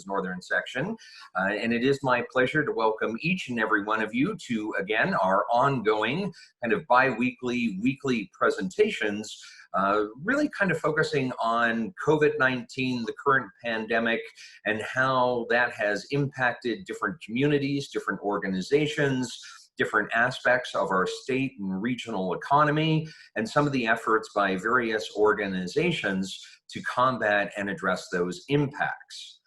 northern section. And it is my pleasure to welcome each and every one of you to, again, our ongoing kind of bi-weekly, weekly presentations, really kind of focusing on COVID-19, the current pandemic, and how that has impacted different communities, different organizations, different aspects of our state and regional economy, and some of the efforts by various organizations to combat and address those impacts.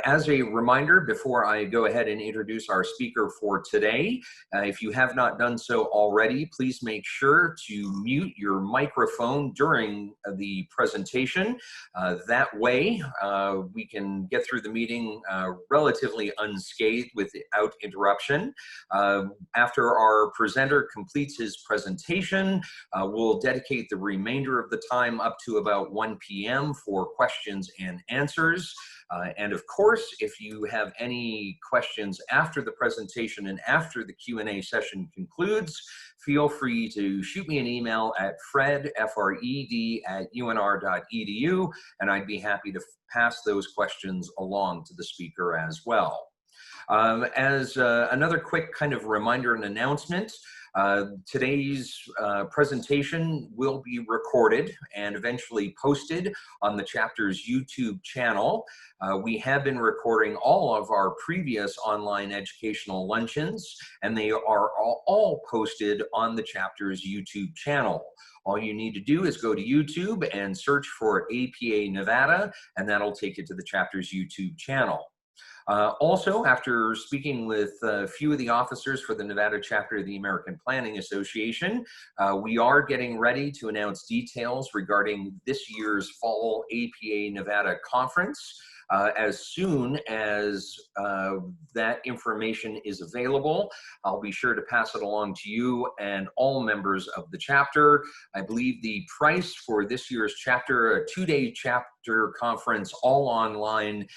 As a reminder, before I go ahead and introduce our speaker for today, if you have not done so already, please make sure to mute your microphone during the presentation. That way, we can get through the meeting relatively unscathed without interruption. After our presenter completes his presentation, we'll dedicate the remainder of the time up to about 1 p.m. for questions and answers. And of course, if you have any questions after the presentation and after the Q&A session concludes, feel free to shoot me an email at fred, F-R-E-D, @unr.edu, and I'd be happy to pass those questions along to the speaker as well. As another quick kind of reminder and announcement, today's presentation will be recorded and eventually posted on the chapter's YouTube channel. We have been recording all of our previous online educational luncheons, and they are all posted on the chapter's YouTube channel. All you need to do is go to YouTube and search for APA Nevada, and that'll take you to the chapter's YouTube channel. Also, after speaking with a few of the officers for the Nevada chapter of the American Planning Association, we are getting ready to announce details regarding this year's fall APA Nevada conference. As soon as that information is available, I'll be sure to pass it along to you and all members of the chapter. I believe the price for this year's chapter, a 2-day chapter conference, all online,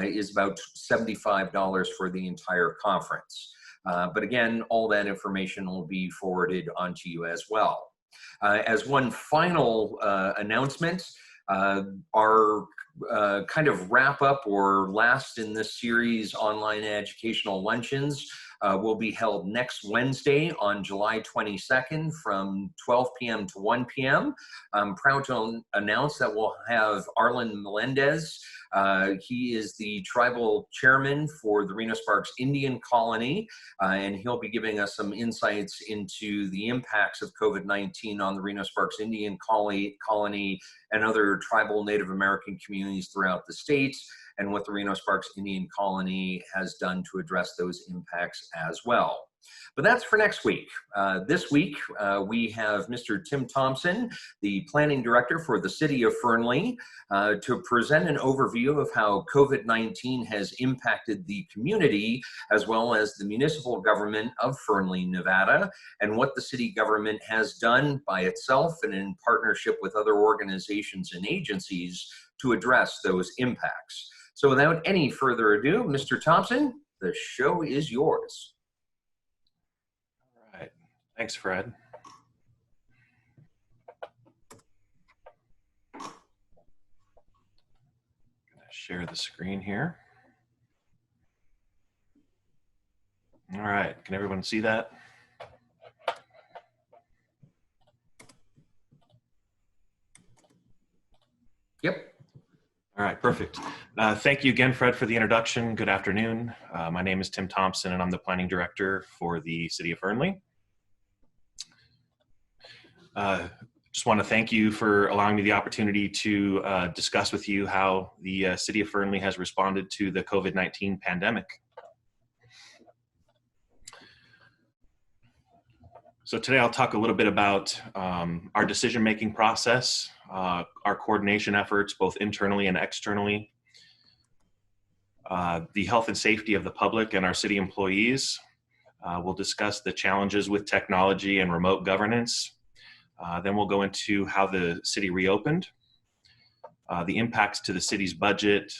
is about $75 for the entire conference. But again, all that information will be forwarded onto you as well. As one final announcement, our kind of wrap up or last in this series online educational luncheons will be held next Wednesday on July 22nd from 12 p.m. to 1 p.m. I'm proud to announce that we'll have Arlen Melendez. He is the tribal chairman for the Reno Sparks Indian Colony, and he'll be giving us some insights into the impacts of COVID-19 on the Reno Sparks Indian Colony and other tribal Native American communities throughout the state, and what the Reno Sparks Indian Colony has done to address those impacts as well. But that's for next week. This week, we have Mr. Tim Thompson, the planning director for the City of Fernley, to present an overview of how COVID-19 has impacted the community as well as the municipal government of Fernley, Nevada, and what the city government has done by itself and in partnership with other organizations and agencies to address those impacts. So without any further ado, Mr. Thompson, the show is yours. All right. Thanks, Fred. I'm going to share the screen here. All right. Can everyone see that? Yep. All right, perfect. Thank you again, Fred, for the introduction. Good afternoon. My name is Tim Thompson, and I'm the planning director for the City of Fernley. Just want to thank you for allowing me the opportunity to discuss with you how the City of Fernley has responded to the COVID-19 pandemic. So today I'll talk a little bit about our decision-making process, our coordination efforts, both internally and externally, the health and safety of the public and our city employees. We'll discuss the challenges with technology and remote governance. Then we'll go into how the city reopened, the impacts to the city's budget,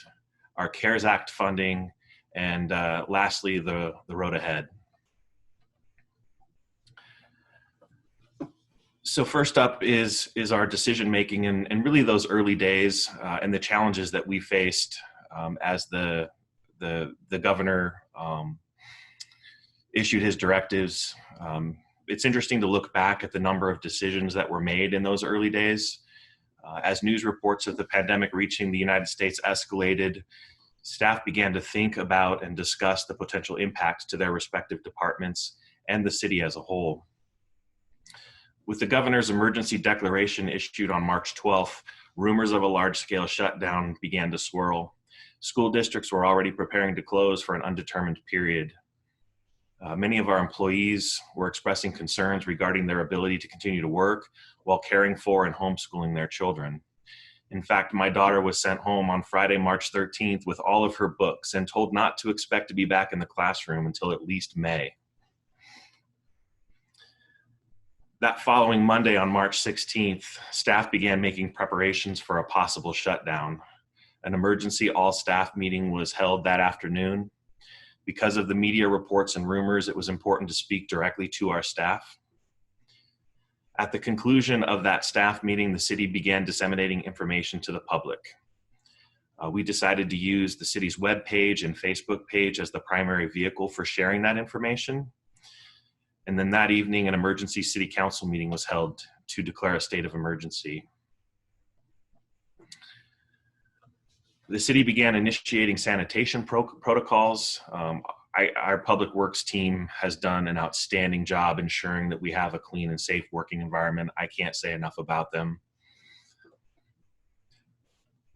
our CARES Act funding, and lastly, the road ahead. So first up is our decision making and really those early days and the challenges that we faced as the governor issued his directives. It's interesting to look back at the number of decisions that were made in those early days. As news reports of the pandemic reaching the United States escalated, staff began to think about and discuss the potential impacts to their respective departments and the city as a whole. With the governor's emergency declaration issued on March 12th, rumors of a large-scale shutdown began to swirl. School districts were already preparing to close for an undetermined period. Many of our employees were expressing concerns regarding their ability to continue to work while caring for and homeschooling their children. In fact, my daughter was sent home on Friday, March 13th with all of her books and told not to expect to be back in the classroom until at least May. That following Monday on March 16th, staff began making preparations for a possible shutdown. An emergency all-staff meeting was held that afternoon. Because of the media reports and rumors, it was important to speak directly to our staff. At the conclusion of that staff meeting, the city began disseminating information to the public. We decided to use the city's webpage and Facebook page as the primary vehicle for sharing that information. And then that evening, an emergency city council meeting was held to declare a state of emergency. The city began initiating sanitation protocols. Our public works team has done an outstanding job ensuring that we have a clean and safe working environment. I can't say enough about them.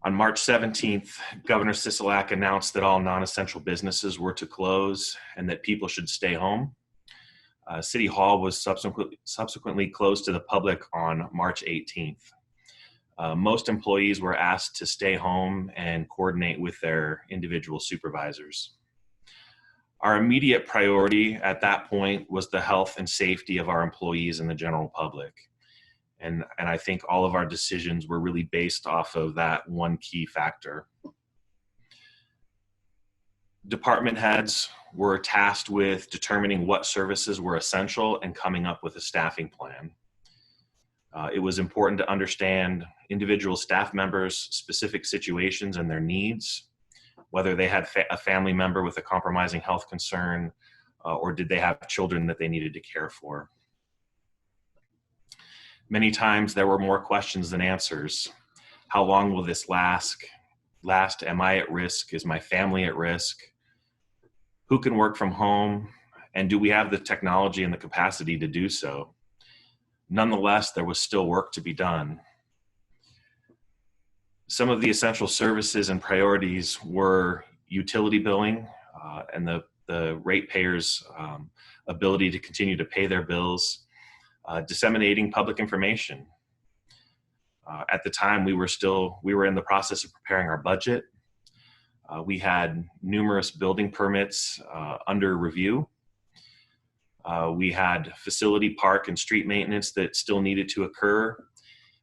On March 17th, Governor Sisolak announced that all non-essential businesses were to close and that people should stay home. City Hall was subsequently closed to the public on March 18th. Most employees were asked to stay home and coordinate with their individual supervisors. Our immediate priority at that point was the health and safety of our employees and the general public. And I think all of our decisions were really based off of that one key factor. Department heads were tasked with determining what services were essential and coming up with a staffing plan. It was important to understand individual staff members' specific situations and their needs, whether they had a family member with a compromising health concern, or did they have children that they needed to care for. Many times there were more questions than answers. How long will this last? Am I at risk? Is my family at risk? Who can work from home? And do we have the technology and the capacity to do so? Nonetheless, there was still work to be done. Some of the essential services and priorities were utility billing and the ratepayers' ability to continue to pay their bills, disseminating public information. At the time, we were in the process of preparing our budget. We had numerous building permits under review. We had facility, park, and street maintenance that still needed to occur,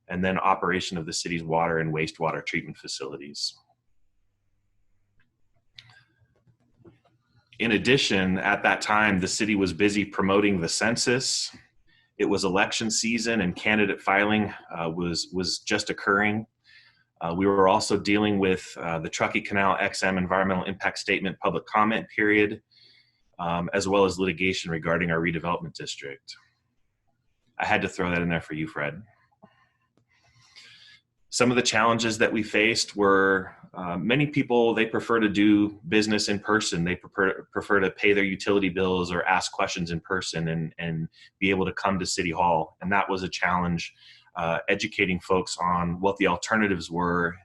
and then operation of the city's water and wastewater treatment facilities. In addition, at that time, the city was busy promoting the census. It was election season and candidate filing was just occurring. We were also dealing with the Truckee Canal XM Environmental Impact Statement public comment period, as well as litigation regarding our redevelopment district. I had to throw that in there for you, Fred. Some of the challenges that we faced were many people, they prefer to do business in person. They prefer to pay their utility bills or ask questions in person and be able to come to City Hall. And that was a challenge, educating folks on what the alternatives were,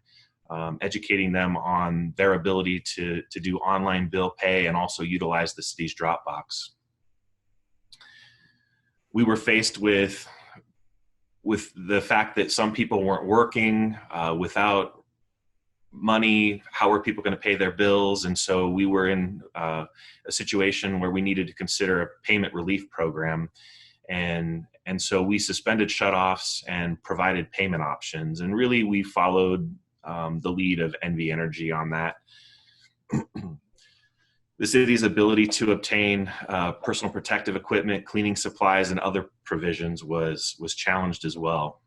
educating them on their ability to do online bill pay and also utilize the city's Dropbox. We were faced with the fact that some people weren't working, without money. How are people going to pay their bills? And so we were in a situation where we needed to consider a payment relief program. And so we suspended shutoffs and provided payment options. And really we followed the lead of NV Energy on that. The city's ability to obtain personal protective equipment, cleaning supplies, and other provisions was challenged as well.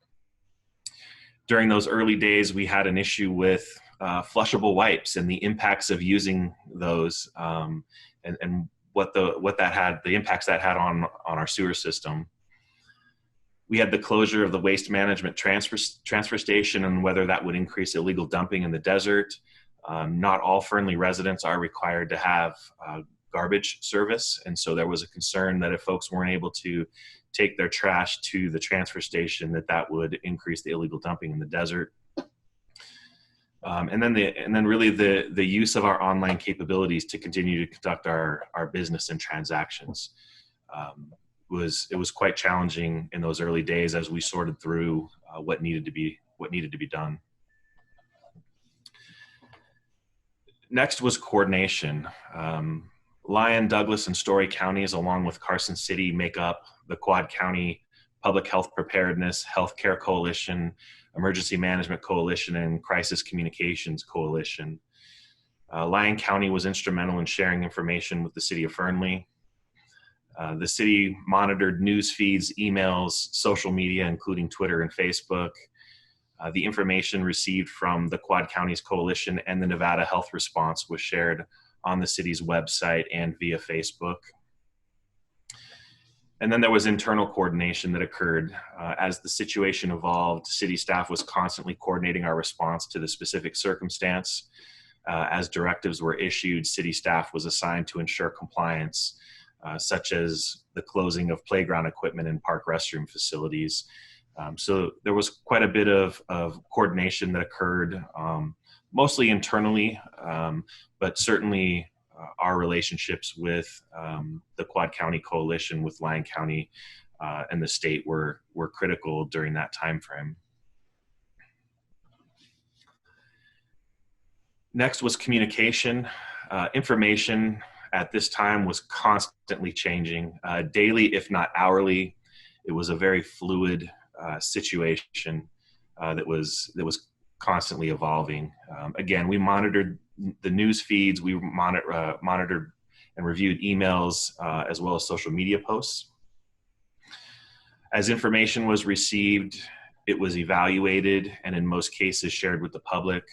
During those early days, we had an issue with flushable wipes and the impacts of using those, and the impacts that had on our sewer system. We had the closure of the waste management transfer station and whether that would increase illegal dumping in the desert. Not all Fernley residents are required to have garbage service, and so there was a concern that if folks weren't able to take their trash to the transfer station, that would increase the illegal dumping in the desert. And then really the use of our online capabilities to continue to conduct our business and transactions. It was quite challenging in those early days as we sorted through what needed to be done. Next was coordination. Lyon, Douglas, and Story counties, along with Carson City, make up the Quad County Public Health Preparedness Healthcare Coalition, Emergency Management Coalition, and Crisis Communications Coalition. Lyon County was instrumental in sharing information with the City of Fernley. The city monitored news feeds, emails, social media, including Twitter and Facebook. The information received from the Quad Counties Coalition and the Nevada Health Response was shared on the city's website and via Facebook. And then there was internal coordination that occurred. As the situation evolved, city staff was constantly coordinating our response to the specific circumstance. As directives were issued, city staff was assigned to ensure compliance, such as the closing of playground equipment and park restroom facilities. So there was quite a bit of coordination that occurred, mostly internally, but certainly our relationships with the Quad County Coalition, with Lyon County and the state were critical during that time frame. Next was communication. Information at this time was constantly changing, daily, if not hourly. It was a very fluid situation that was constantly evolving. Again, we monitored the news feeds, we monitored and reviewed emails, as well as social media posts. As information was received, it was evaluated and in most cases shared with the public.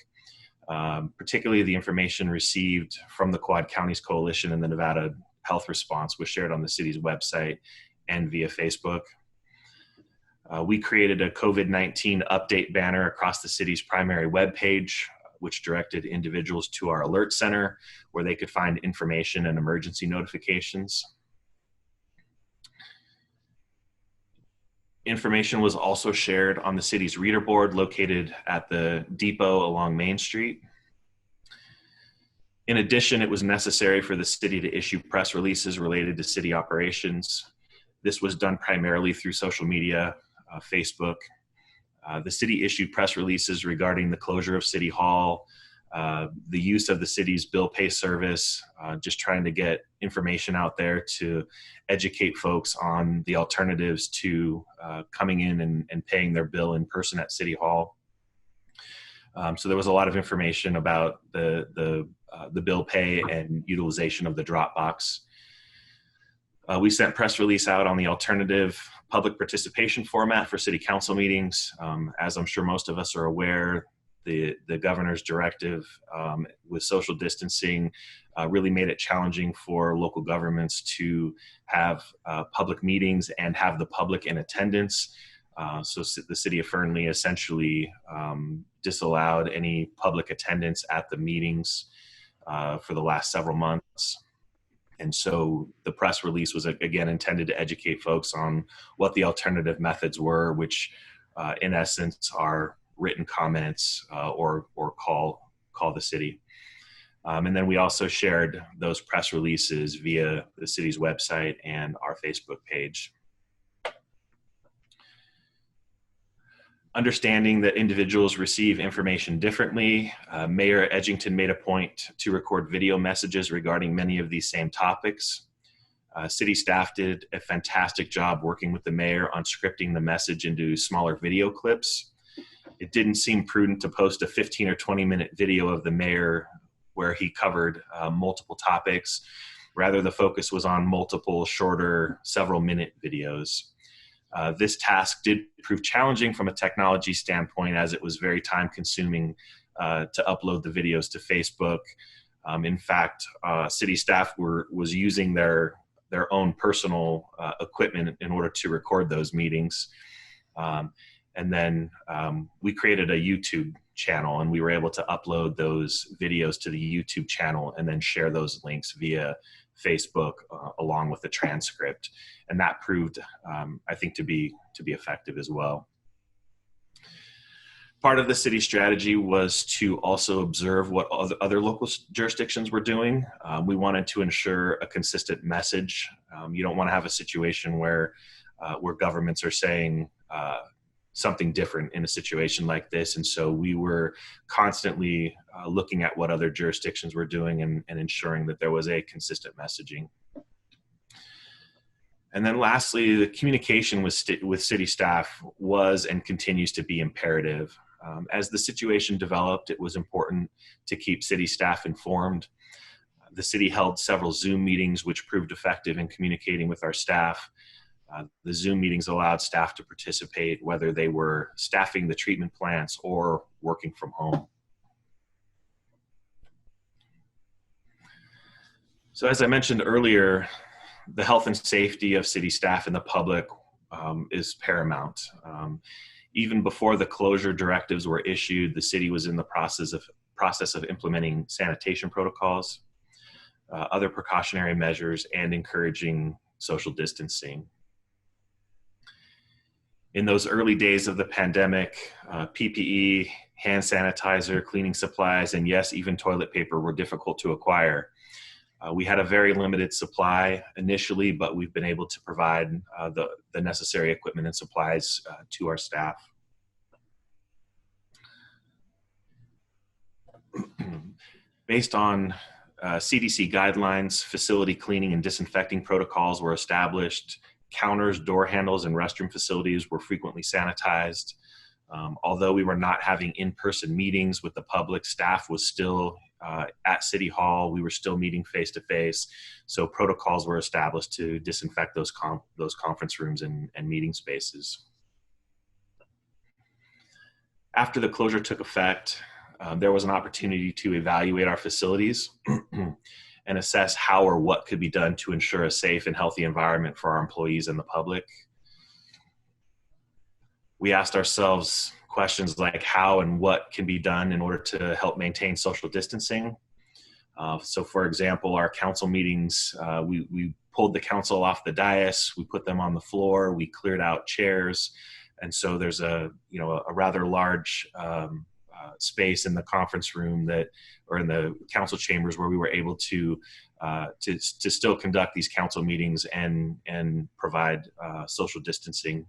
Particularly the information received from the Quad Counties Coalition and the Nevada Health Response was shared on the city's website and via Facebook. We created a COVID-19 update banner across the city's primary webpage, which directed individuals to our alert center where they could find information and emergency notifications. Information was also shared on the city's reader board located at the depot along Main Street. In addition, it was necessary for the city to issue press releases related to city operations. This was done primarily through social media, Facebook. The city issued press releases regarding the closure of City Hall, the use of the city's bill pay service, just trying to get information out there to educate folks on the alternatives to coming in and paying their bill in person at City Hall. So there was a lot of information about the bill pay and utilization of the drop box. We sent press release out on the alternative public participation format for city council meetings. As I'm sure most of us are aware, the governor's directive with social distancing really made it challenging for local governments to have public meetings and have the public in attendance. So the city of Fernley essentially disallowed any public attendance at the meetings for the last several months. And so the press release was, again, intended to educate folks on what the alternative methods were, which in essence are written comments or call the city. And then we also shared those press releases via the city's website and our Facebook page. Understanding that individuals receive information differently, Mayor Edgington made a point to record video messages regarding many of these same topics. City staff did a fantastic job working with the mayor on scripting the message into smaller video clips. It didn't seem prudent to post a 15 or 20-minute video of the mayor where he covered multiple topics. Rather, the focus was on multiple shorter, several-minute videos. This task did prove challenging from a technology standpoint, as it was very time-consuming to upload the videos to Facebook. In fact, city staff was using their own personal equipment in order to record those meetings. And then we created a YouTube channel, and we were able to upload those videos to the YouTube channel and then share those links via Facebook along with the transcript. And that proved, I think, to be effective as well. Part of the city strategy was to also observe what other local jurisdictions were doing. We wanted to ensure a consistent message. You don't want to have a situation where governments are saying something different in a situation like this. And so we were constantly looking at what other jurisdictions were doing and ensuring that there was a consistent messaging. And then lastly, the communication with city staff was and continues to be imperative. As the situation developed, it was important to keep city staff informed. The city held several Zoom meetings, which proved effective in communicating with our staff. The Zoom meetings allowed staff to participate, whether they were staffing the treatment plants or working from home. So as I mentioned earlier, the health and safety of city staff and the public is paramount. Even before the closure directives were issued, the city was in the process of implementing sanitation protocols, other precautionary measures, and encouraging social distancing. In those early days of the pandemic, PPE, hand sanitizer, cleaning supplies, and yes, even toilet paper were difficult to acquire. We had a very limited supply initially, but we've been able to provide the necessary equipment and supplies to our staff. Based on CDC guidelines, facility cleaning and disinfecting protocols were established. Counters, door handles, and restroom facilities were frequently sanitized. Although we were not having in-person meetings with the public, staff was still at City Hall. We were still meeting face-to-face, so protocols were established to disinfect those conference rooms and meeting spaces. After the closure took effect, there was an opportunity to evaluate our facilities and assess how or what could be done to ensure a safe and healthy environment for our employees and the public. We asked ourselves questions like how and what can be done in order to help maintain social distancing. So for example, our council meetings, we pulled the council off the dais, we put them on the floor, we cleared out chairs. And so there's a rather large space in the conference room or in the council chambers where we were able to still conduct these council meetings and provide social distancing.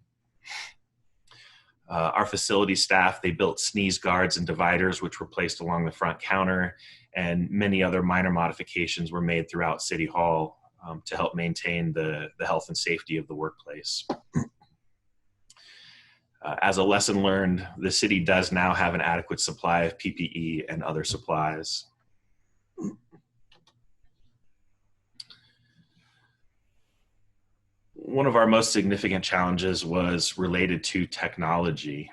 Our facility staff, they built sneeze guards and dividers, which were placed along the front counter, and many other minor modifications were made throughout City Hall to help maintain the health and safety of the workplace. As a lesson learned, the city does now have an adequate supply of PPE and other supplies. One of our most significant challenges was related to technology.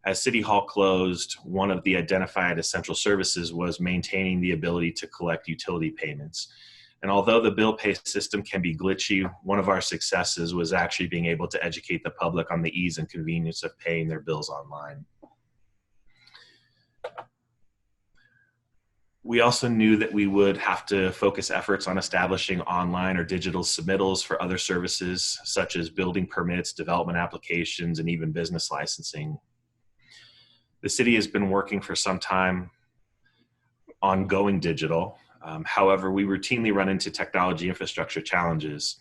As City Hall closed, one of the identified essential services was maintaining the ability to collect utility payments. And although the bill pay system can be glitchy, one of our successes was actually being able to educate the public on the ease and convenience of paying their bills online. We also knew that we would have to focus efforts on establishing online or digital submittals for other services, such as building permits, development applications, and even business licensing. The city has been working for some time on going digital. However, we routinely run into technology infrastructure challenges.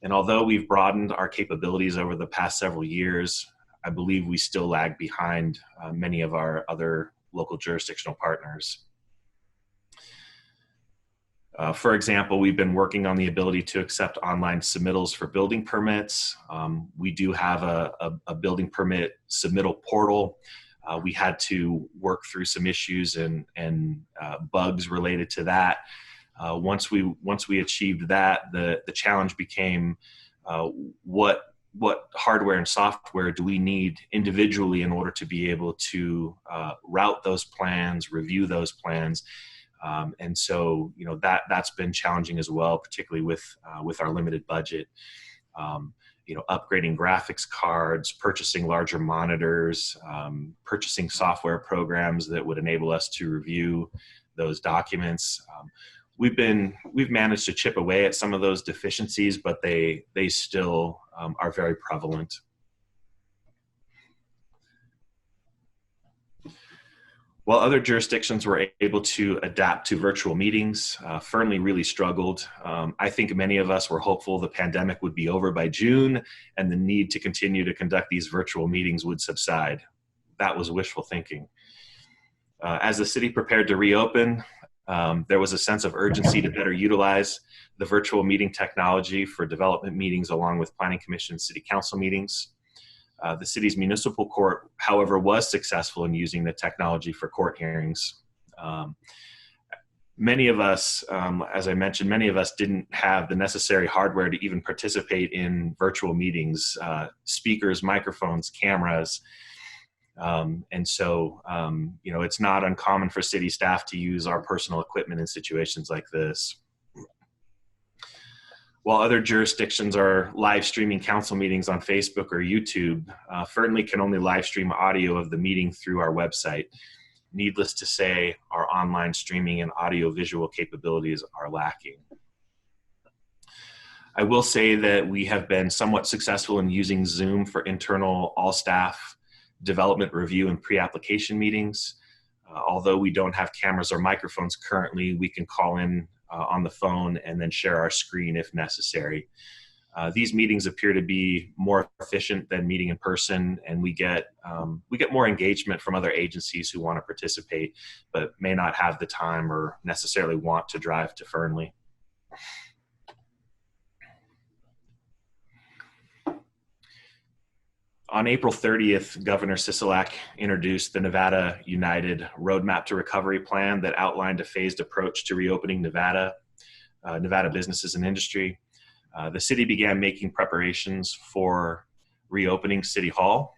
And although we've broadened our capabilities over the past several years, I believe we still lag behind many of our other local jurisdictional partners. For example, we've been working on the ability to accept online submittals for building permits. We do have a building permit submittal portal. We had to work through some issues and bugs related to that. Once we achieved that, the challenge became what what hardware and software do we need individually in order to be able to route those plans, review those plans. And so, that's been challenging as well, particularly with our limited budget. Upgrading graphics cards, purchasing larger monitors, purchasing software programs that would enable us to review those documents. We've managed to chip away at some of those deficiencies, but they still are very prevalent. While other jurisdictions were able to adapt to virtual meetings, Fernley really struggled. I think many of us were hopeful the pandemic would be over by June and the need to continue to conduct these virtual meetings would subside. That was wishful thinking. As the city prepared to reopen, there was a sense of urgency to better utilize the virtual meeting technology for development meetings along with Planning Commission and City Council meetings. The city's municipal court, however, was successful in using the technology for court hearings. Many of us, as I mentioned, many of us didn't have the necessary hardware to even participate in virtual meetings, speakers, microphones, cameras. And so, it's not uncommon for city staff to use our personal equipment in situations like this. While other jurisdictions are live streaming council meetings on Facebook or YouTube, Fernley can only live stream audio of the meeting through our website. Needless to say, our online streaming and audio-visual capabilities are lacking. I will say that we have been somewhat successful in using Zoom for internal all-staff development review and pre-application meetings. Although we don't have cameras or microphones currently, we can call in on the phone and then share our screen if necessary. These meetings appear to be more efficient than meeting in person, and we get more engagement from other agencies who want to participate, but may not have the time or necessarily want to drive to Fernley. On April 30th, Governor Sisolak introduced the Nevada United Roadmap to Recovery Plan that outlined a phased approach to reopening Nevada businesses and industry. The city began making preparations for reopening City Hall.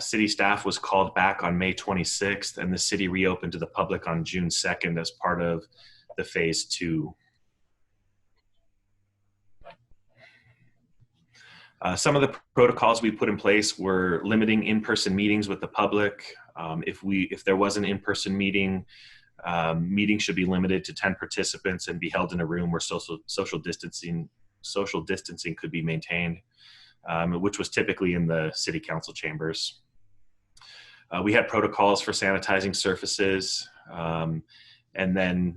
City staff was called back on May 26th, and the city reopened to the public on June 2nd as part of the phase 2. Some of the protocols we put in place were limiting in-person meetings with the public. If there was an in-person meeting, meetings should be limited to 10 participants and be held in a room where social distancing could be maintained, which was typically in the city council chambers. We had protocols for sanitizing surfaces, and then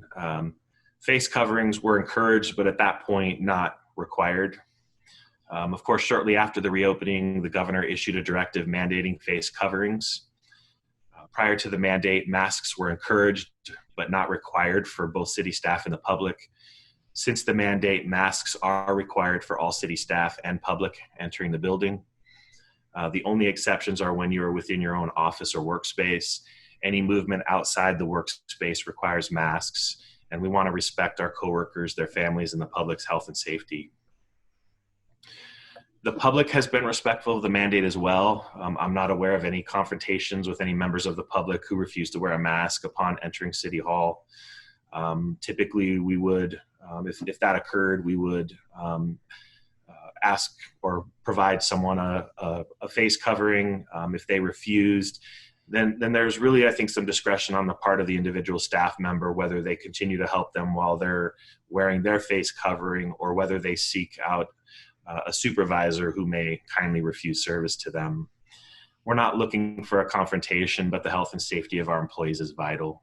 face coverings were encouraged, but at that point not required. Of course, shortly after the reopening, the governor issued a directive mandating face coverings. Prior to the mandate, masks were encouraged but not required for both city staff and the public. Since the mandate, masks are required for all city staff and public entering the building. The only exceptions are when you are within your own office or workspace. Any movement outside the workspace requires masks, and we want to respect our coworkers, their families, and the public's health and safety. The public has been respectful of the mandate as well. I'm not aware of any confrontations with any members of the public who refuse to wear a mask upon entering City Hall. Typically, we would, if that occurred, we would ask or provide someone a face covering. If they refused, then there's really, I think, some discretion on the part of the individual staff member, whether they continue to help them while they're wearing their face covering or whether they seek out a supervisor who may kindly refuse service to them. We're not looking for a confrontation, but the health and safety of our employees is vital.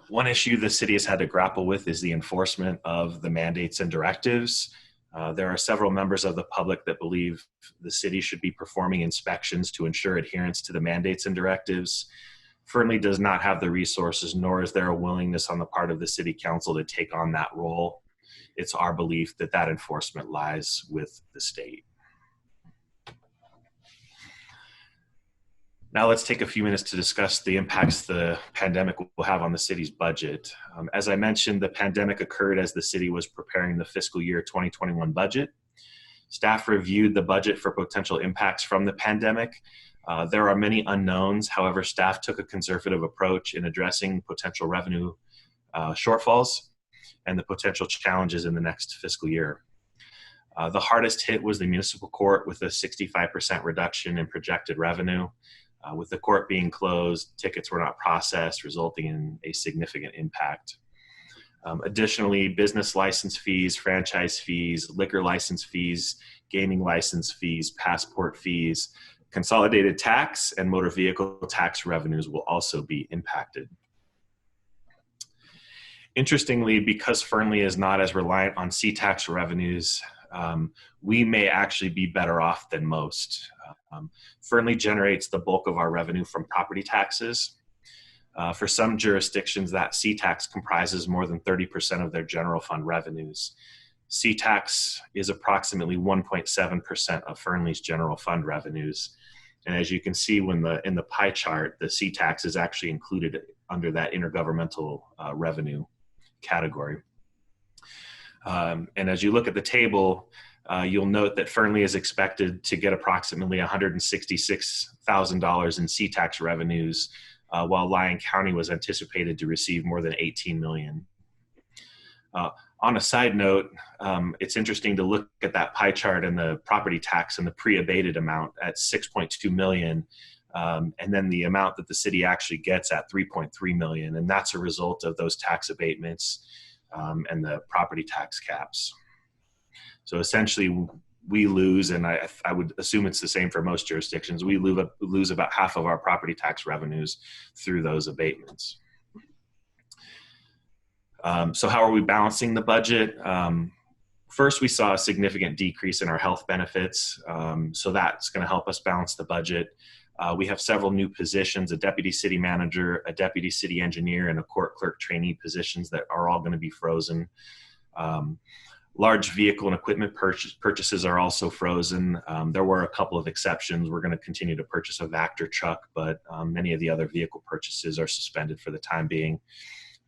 One issue the city has had to grapple with is the enforcement of the mandates and directives. There are several members of the public that believe the city should be performing inspections to ensure adherence to the mandates and directives. Fernley does not have the resources, nor is there a willingness on the part of the city council to take on that role. It's our belief that that enforcement lies with the state. Now let's take a few minutes to discuss the impacts the pandemic will have on the city's budget. As I mentioned, the pandemic occurred as the city was preparing the fiscal year 2021 budget. Staff reviewed the budget for potential impacts from the pandemic. There are many unknowns. However, staff took a conservative approach in addressing potential revenue shortfalls and the potential challenges in the next fiscal year. The hardest hit was the municipal court with a 65% reduction in projected revenue. With the court being closed, tickets were not processed, resulting in a significant impact. Additionally, business license fees, franchise fees, liquor license fees, gaming license fees, passport fees, consolidated tax, and motor vehicle tax revenues will also be impacted. Interestingly, because Fernley is not as reliant on C-tax revenues, we may actually be better off than most. Fernley generates the bulk of our revenue from property taxes. For some jurisdictions, that C-tax comprises more than 30% of their general fund revenues. C-tax is approximately 1.7% of Fernley's general fund revenues. And as you can see in the pie chart, the C-tax is actually included under that intergovernmental revenue category. And as you look at the table, you'll note that Fernley is expected to get approximately $166,000 in C-tax revenues, while Lyon County was anticipated to receive more than $18 million. On a side note, it's interesting to look at that pie chart and the property tax and the pre-abated amount at $6.2 million, and then the amount that the city actually gets at $3.3 million, and that's a result of those tax abatements and the property tax caps. So essentially, we lose, and I would assume it's the same for most jurisdictions, we lose about half of our property tax revenues through those abatements. So how are we balancing the budget? First, we saw a significant decrease in our health benefits, so that's going to help us balance the budget. We have several new positions, a deputy city manager, a deputy city engineer, and a court clerk trainee positions that are all going to be frozen. Large vehicle and equipment purchases are also frozen. There were a couple of exceptions. We're going to continue to purchase a Vector truck, but many of the other vehicle purchases are suspended for the time being.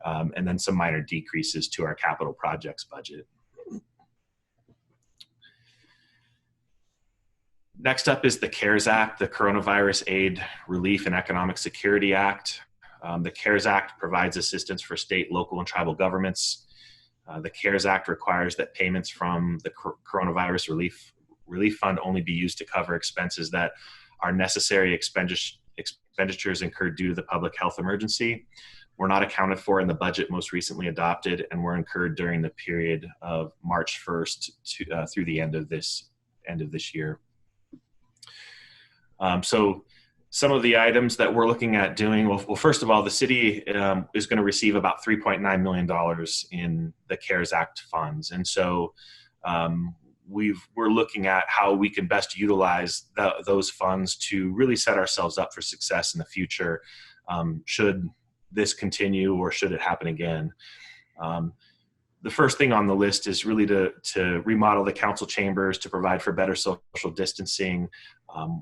And then some minor decreases to our capital projects budget. Next up is the CARES Act, the Coronavirus Aid, Relief, and Economic Security Act. The CARES Act provides assistance for state, local, and tribal governments. The CARES Act requires that payments from the Coronavirus Relief Fund only be used to cover expenses that are necessary expenditures incurred due to the public health emergency. Were not accounted for in the budget most recently adopted, and were incurred during the period of March 1st through the end of this year. So some of the items that we're looking at doing, well, first of all, the city is going to receive about $3.9 million in the CARES Act funds. And so we're looking at how we can best utilize those funds to really set ourselves up for success in the future, should this continue or should it happen again. The first thing on the list is really to remodel the council chambers to provide for better social distancing.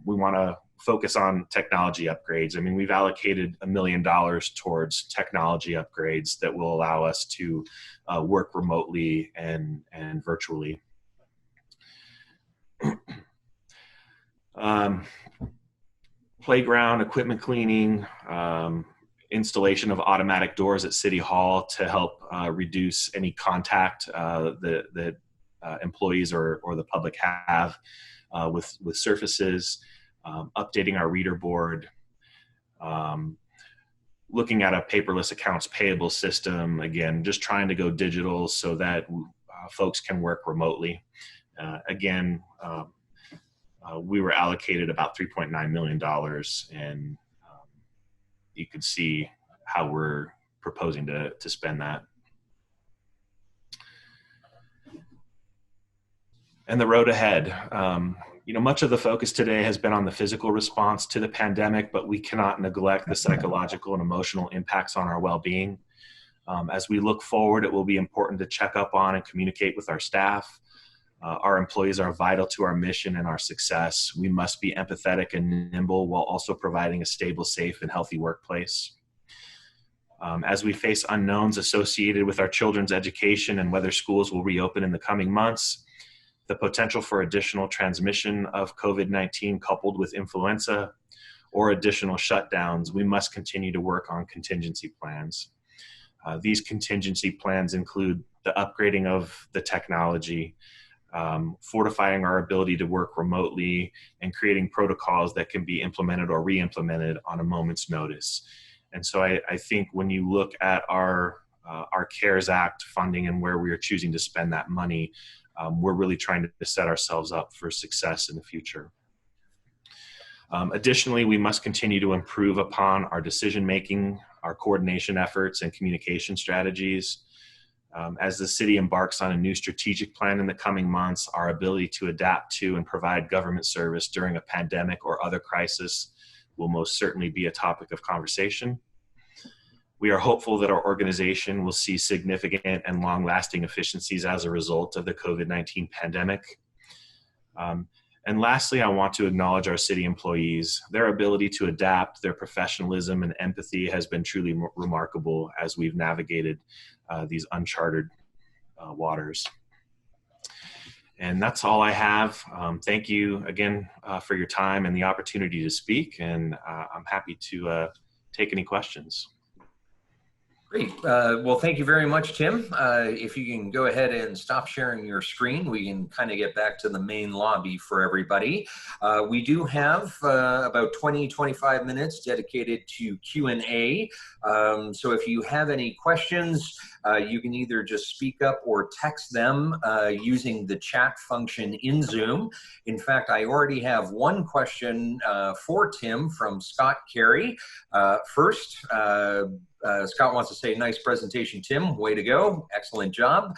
We want to focus on technology upgrades. I mean, we've allocated $1 million towards technology upgrades that will allow us to work remotely and virtually. Playground equipment cleaning, installation of automatic doors at City Hall to help reduce any contact that employees or the public have with surfaces, updating our reader board, looking at a paperless accounts payable system, again, just trying to go digital so that folks can work remotely. We were allocated about $3.9 million, and you can see how we're proposing to spend that. And the road ahead. Much of the focus today has been on the physical response to the pandemic, but we cannot neglect the psychological and emotional impacts on our well-being. As we look forward, it will be important to check up on and communicate with our staff. Our employees are vital to our mission and our success. We must be empathetic and nimble while also providing a stable, safe, and healthy workplace. As we face unknowns associated with our children's education and whether schools will reopen in the coming months, the potential for additional transmission of COVID-19 coupled with influenza, or additional shutdowns, we must continue to work on contingency plans. These contingency plans include the upgrading of the technology, fortifying our ability to work remotely, and creating protocols that can be implemented or re-implemented on a moment's notice. And so I think when you look at our CARES Act funding and where we are choosing to spend that money, we're really trying to set ourselves up for success in the future. Additionally, we must continue to improve upon our decision-making, our coordination efforts, and communication strategies. As the city embarks on a new strategic plan in the coming months, our ability to adapt to and provide government service during a pandemic or other crisis will most certainly be a topic of conversation. We are hopeful that our organization will see significant and long-lasting efficiencies as a result of the COVID-19 pandemic. And lastly, I want to acknowledge our city employees. Their ability to adapt, their professionalism and empathy has been truly remarkable as we've navigated these uncharted waters. And that's all I have. Thank you again for your time and the opportunity to speak, and I'm happy to take any questions. Great. Well, thank you very much, Tim. If you can go ahead and stop sharing your screen, we can kind of get back to the main lobby for everybody. We do have about 20-25 minutes dedicated to Q&A. So if you have any questions, you can either just speak up or text them using the chat function in Zoom. In fact, I already have one question for Tim from Scott Carey. First, Scott wants to say, nice presentation, Tim. Way to go. Excellent job.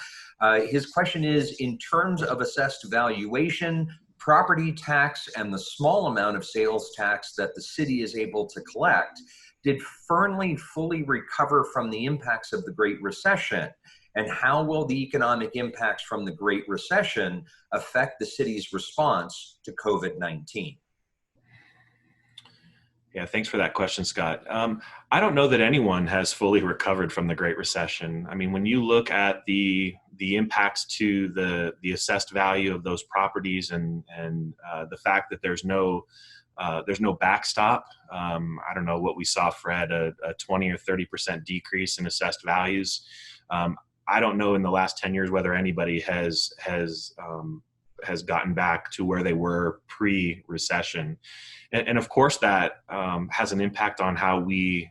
His question is, in terms of assessed valuation, property tax, and the small amount of sales tax that the city is able to collect, did Fernley fully recover from the impacts of the Great Recession? And how will the economic impacts from the Great Recession affect the city's response to COVID-19? Yeah, thanks for that question, Scott. I don't know that anyone has fully recovered from the Great Recession. I mean, when you look at the impacts to the assessed value of those properties and the fact that there's no backstop. I don't know what we saw, Fred, a 20 or 30% decrease in assessed values. I don't know in the last 10 years whether anybody has gotten back to where they were pre-recession. And of course that has an impact on how we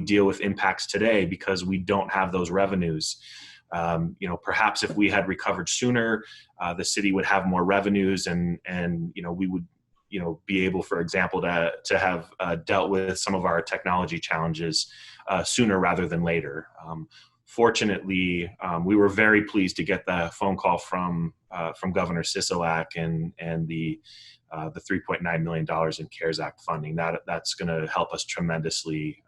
deal with impacts today, because we don't have those revenues. Perhaps if we had recovered sooner, the city would have more revenues, and we would be able, for example, to have dealt with some of our technology challenges sooner rather than later. Fortunately, we were very pleased to get the phone call from Governor Sisolak and the $3.9 million in CARES Act funding. That's going to help us tremendously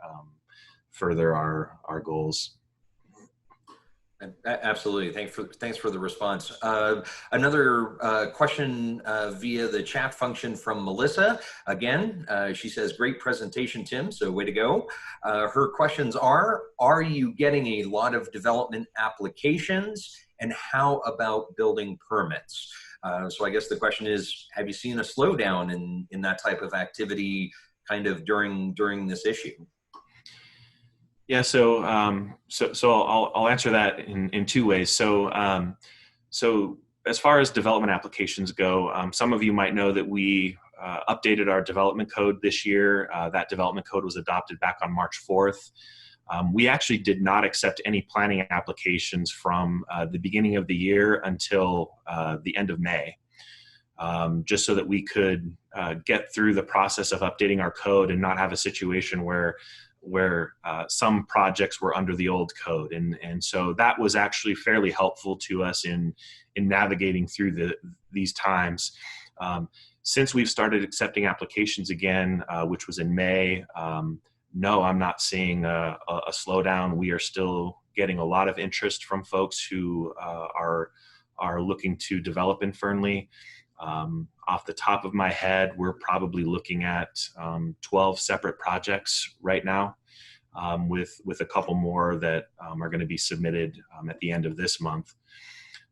further our goals. Absolutely. Thanks for the response. Another question via the chat function from Melissa. Again, she says, great presentation, Tim. So way to go. Her questions are you getting a lot of development applications? And how about building permits? So I guess the question is, have you seen a slowdown in that type of activity kind of during this issue? Yeah, so I'll answer that in two ways. So as far as development applications go, some of you might know that we updated our development code this year. That development code was adopted back on March 4th. We actually did not accept any planning applications from the beginning of the year until the end of May, just so that we could get through the process of updating our code and not have a situation where some projects were under the old code. And so that was actually fairly helpful to us in navigating through these times. Since we've started accepting applications again, which was in May, no, I'm not seeing a slowdown. We are still getting a lot of interest from folks who are looking to develop in Fernley. Off the top of my head, we're probably looking at 12 separate projects right now, with a couple more that are going to be submitted at the end of this month.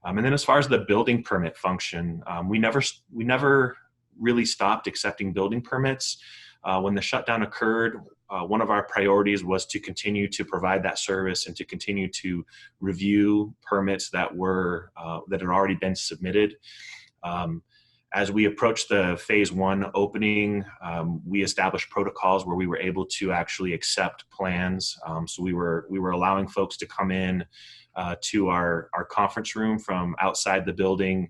And then as far as the building permit function, we never really stopped accepting building permits. When the shutdown occurred, one of our priorities was to continue to provide that service and to continue to review permits that had already been submitted. As we approached the phase 1 opening, we established protocols where we were able to actually accept plans. So we were allowing folks to come in to our conference room from outside the building.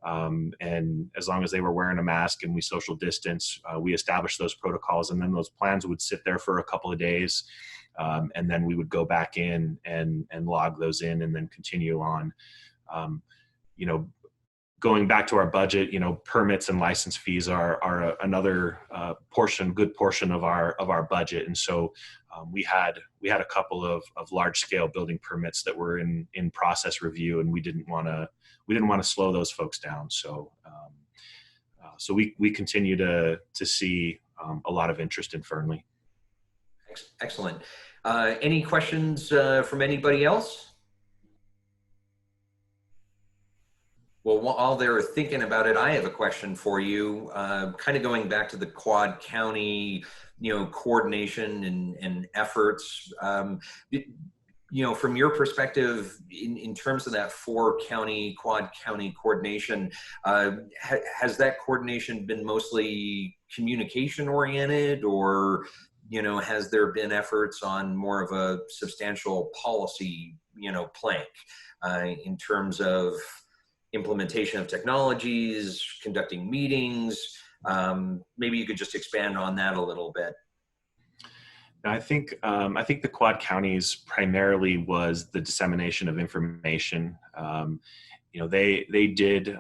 And as long as they were wearing a mask and we social distance, we established those protocols, and then those plans would sit there for a couple of days. And then we would go back in and log those in and then continue on. Going back to our budget, permits and license fees are another good portion of our budget. And so we had a couple of large scale building permits that were in process review, and we didn't want to slow those folks down. So we continue to see a lot of interest in Fernley. Excellent. Any questions from anybody else? Well, while they're thinking about it, I have a question for you, kind of going back to the Quad County, coordination and efforts. From your perspective, in terms of that Quad County coordination, has that coordination been mostly communication oriented, or, has there been efforts on more of a substantial policy, plank in terms of implementation of technologies, conducting meetings? Maybe you could just expand on that a little bit. I think the Quad Counties primarily was the dissemination of information. They did.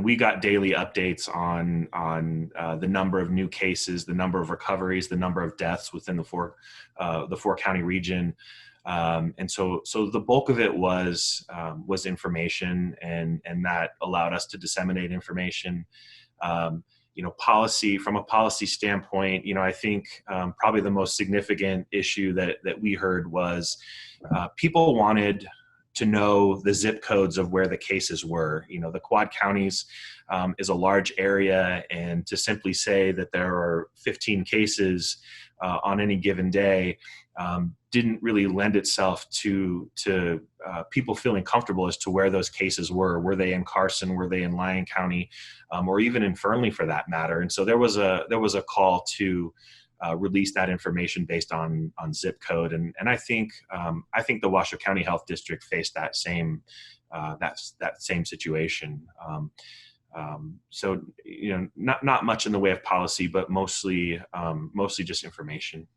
We got daily updates on the number of new cases, the number of recoveries, the number of deaths within the four county region. And so the bulk of it was information, and that allowed us to disseminate information. From a policy standpoint, I think probably the most significant issue that we heard was people wanted to know the zip codes of where the cases were. The Quad Counties is a large area, and to simply say that there are 15 cases on any given day didn't really lend itself to people feeling comfortable as to where those cases were. Were they in Carson? Were they in Lyon County? Or even in Fernley for that matter? And so there was a call to release that information based on zip code. And I think the Washoe County Health District faced that same situation. So not much in the way of policy, but mostly just information.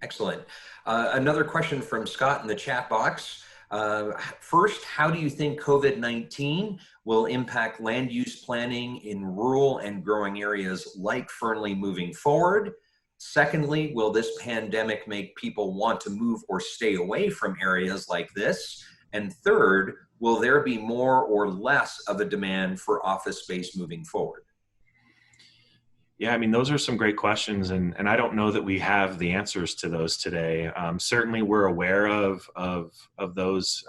Excellent. Another question from Scott in the chat box. First, how do you think COVID-19 will impact land use planning in rural and growing areas like Fernley moving forward? Secondly, will this pandemic make people want to move or stay away from areas like this? And third, will there be more or less of a demand for office space moving forward? Yeah, those are some great questions, and I don't know that we have the answers to those today. Certainly, we're aware of those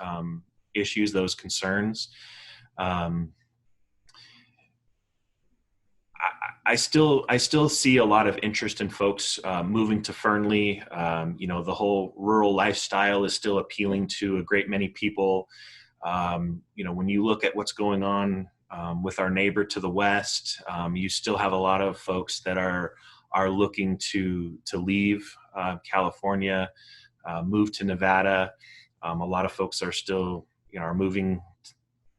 issues, those concerns. I still see a lot of interest in folks moving to Fernley. The whole rural lifestyle is still appealing to a great many people. When you look at what's going on with our neighbor to the west, you still have a lot of folks that are looking to leave California, move to Nevada. A lot of folks are still are moving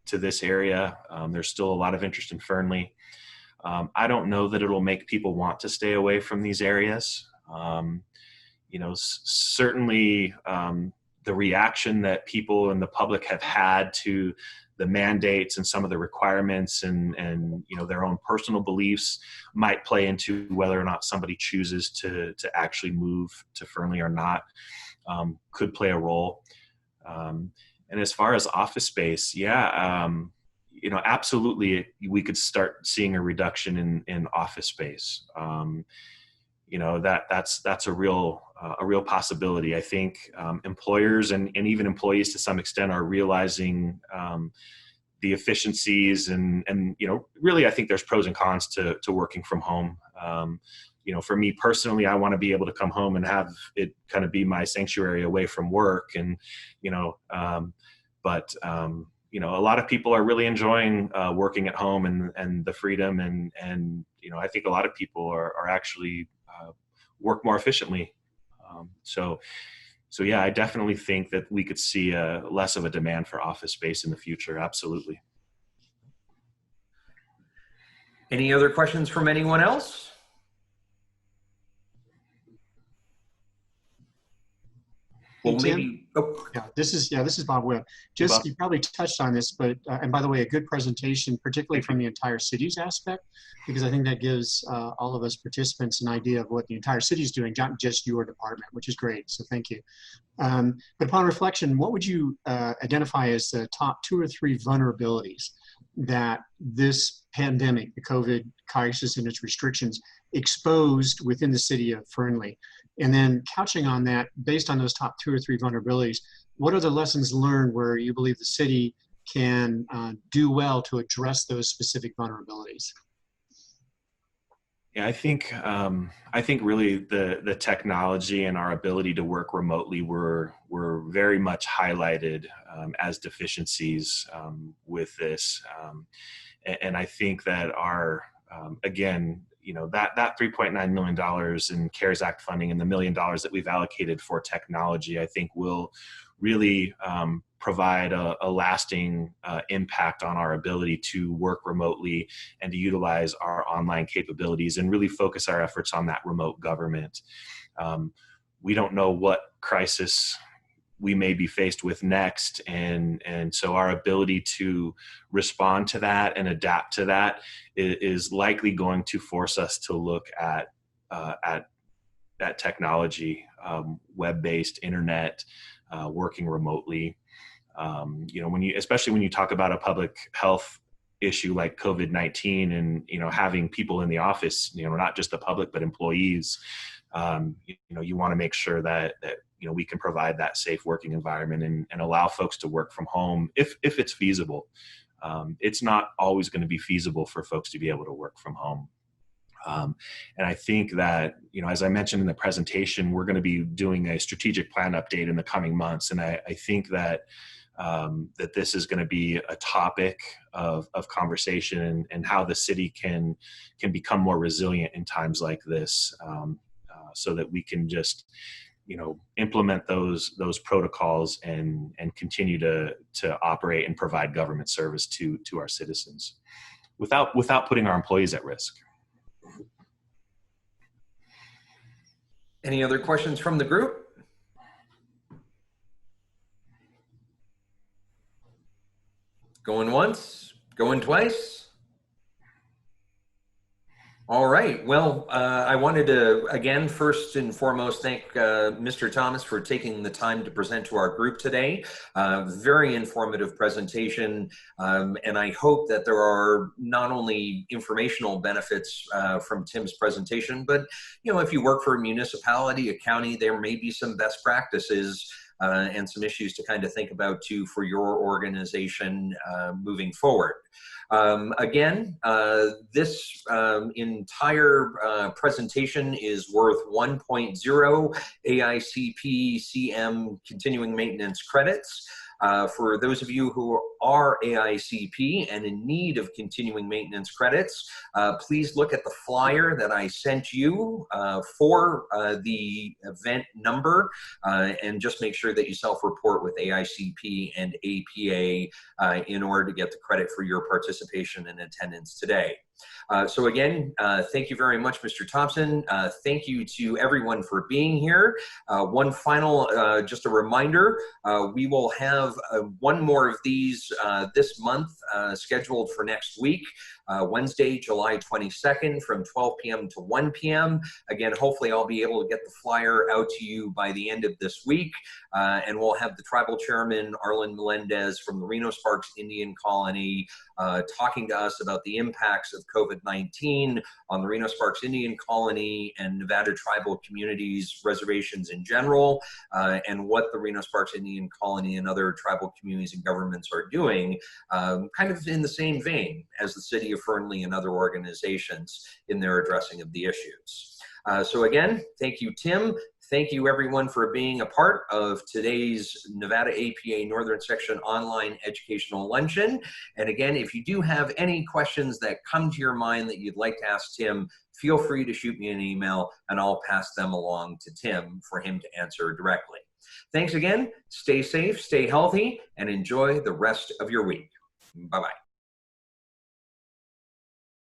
to this area. There's still a lot of interest in Fernley. I don't know that it'll make people want to stay away from these areas. Certainly the reaction that people in the public have had to the mandates and some of the requirements and their own personal beliefs might play into whether or not somebody chooses to actually move to Fernley or not, could play a role. And as far as office space, absolutely we could start seeing a reduction in office space. that's a real possibility. I think employers and even employees to some extent are realizing the efficiencies and really I think there's pros and cons to working from home. For me personally, I want to be able to come home and have it kind of be my sanctuary away from work, and but a lot of people are really enjoying working at home and the freedom, and I think a lot of people are actually work more efficiently. So yeah, I definitely think that we could see less of a demand for office space in the future. Absolutely. Any other questions from anyone else? Hey, Well, Tim. maybe. This is Bob Webb. Bob. You probably touched on this, but and by the way, a good presentation, particularly from the entire city's aspect, because I think that gives all of us participants an idea of what the entire city is doing, not just your department, which is great. So thank you. But upon reflection, what would you identify as the top 2 or 3 vulnerabilities that this pandemic, the COVID crisis and its restrictions, exposed within the city of Fernley? And then couching on that, based on those top 2 or 3 vulnerabilities, what are the lessons learned where you believe the city can do well to address those specific vulnerabilities? Yeah, I think really the technology and our ability to work remotely were very much highlighted as deficiencies with this, and I think that our again, that $3.9 million in CARES Act funding and the $1 million that we've allocated for technology, I think will really provide a lasting impact on our ability to work remotely and to utilize our online capabilities and really focus our efforts on that remote government. We don't know what crisis we may be faced with next, and so our ability to respond to that and adapt to that is likely going to force us to look at technology, web-based, internet, working remotely. Especially when you talk about a public health issue like COVID-19, and having people in the office, not just the public but employees, you want to make sure that we can provide that safe working environment and allow folks to work from home if it's feasible. It's not always going to be feasible for folks to be able to work from home. And I think that, as I mentioned in the presentation, we're going to be doing a strategic plan update in the coming months. And I think that that this is going to be a topic of conversation, and how the city can become more resilient in times like this, so that we can just implement those protocols and continue to operate and provide government service to our citizens without putting our employees at risk. Any other questions from the group? Going once, going twice. All right. Well, I wanted to, again, first and foremost, thank Mr. Thomas for taking the time to present to our group today. Very informative presentation, and I hope that there are not only informational benefits from Tim's presentation, but, if you work for a municipality, a county, there may be some best practices and some issues to kind of think about, too, for your organization moving forward. Again, this entire presentation is worth 1.0 AICP CM continuing maintenance credits. For those of you who are AICP and in need of continuing maintenance credits, please look at the flyer that I sent you for the event number, and just make sure that you self-report with AICP and APA in order to get the credit for your participation and attendance today. So again, thank you very much, Mr. Thompson. Thank you to everyone for being here. One final, just a reminder, we will have one more of these this month scheduled for next week, Wednesday, July 22nd from 12 p.m. to 1 p.m. Again, hopefully I'll be able to get the flyer out to you by the end of this week. And we'll have the tribal chairman, Arlen Melendez from the Reno Sparks Indian Colony, talking to us about the impacts of COVID-19 on the Reno Sparks Indian Colony and Nevada tribal communities, reservations in general, and what the Reno Sparks Indian Colony and other tribal communities and governments are doing, kind of in the same vein as the City of Fernley and other organizations in their addressing of the issues. So again, thank you, Tim. Thank you, everyone, for being a part of today's Nevada APA Northern Section Online Educational Luncheon. And again, if you do have any questions that come to your mind that you'd like to ask Tim, feel free to shoot me an email and I'll pass them along to Tim for him to answer directly. Thanks again. Stay safe, stay healthy, and enjoy the rest of your week. Bye-bye.